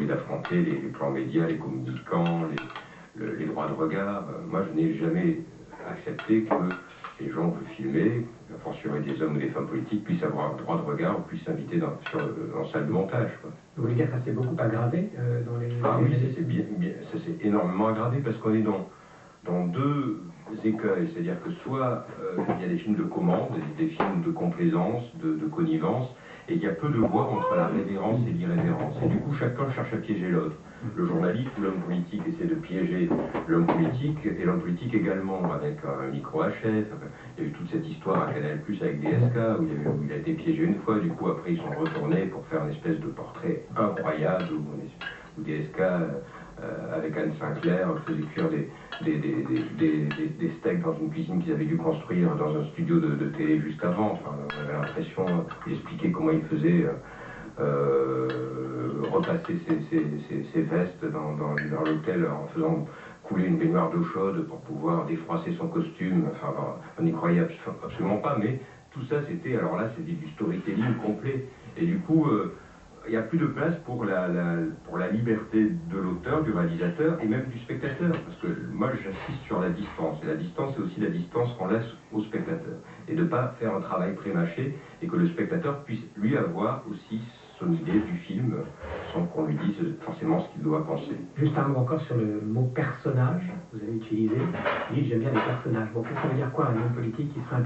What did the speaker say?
voulait d'affronter les plans médias, les communicants, les droits de regard. Moi, je n'ai jamais accepté que les gens que je filmais, a fortiori des hommes ou des femmes politiques, puissent avoir un droit de regard ou puissent s'inviter dans salle de montage. Quoi. Vous voulez dire que ça s'est beaucoup aggravé dans les... Ah oui, ça s'est énormément aggravé parce qu'on est dans deux écueils. C'est-à-dire que soit il y a des films de commande, des films de complaisance, de connivence, et il y a peu de voix entre la révérence et l'irrévérence. Et du coup, chacun cherche à piéger l'autre. Le journaliste ou l'homme politique essaie de piéger l'homme politique, et l'homme politique également, avec un micro HF. Il y a eu toute cette histoire à Canal+, avec DSK, où il a été piégé une fois, du coup, après, ils sont retournés pour faire une espèce de portrait incroyable, où DSK, avec Anne Sinclair, faisait cuire des steaks dans une cuisine qu'ils avaient dû construire dans un studio de télé juste avant. Enfin, on avait l'impression d'expliquer comment il faisait repasser ses vestes dans l'hôtel en faisant couler une baignoire d'eau chaude pour pouvoir défroisser son costume. Enfin, on n'y croyait absolument pas, mais tout ça, c'était, alors là, c'était du storytelling complet. Et du coup, il n'y a plus de place pour la liberté de l'auteur, du réalisateur et même du spectateur. Parce que moi, j'insiste sur la distance. Et la distance, c'est aussi la distance qu'on laisse au spectateur. Et de ne pas faire un travail prémâché et que le spectateur puisse, lui, avoir aussi son idée du film sans qu'on lui dise forcément ce qu'il doit penser. Juste un mot encore sur le mot personnage, vous avez utilisé. Vous dites, j'aime bien les personnages. Bon, qu'est-ce que ça veut dire quoi, un homme politique qui serait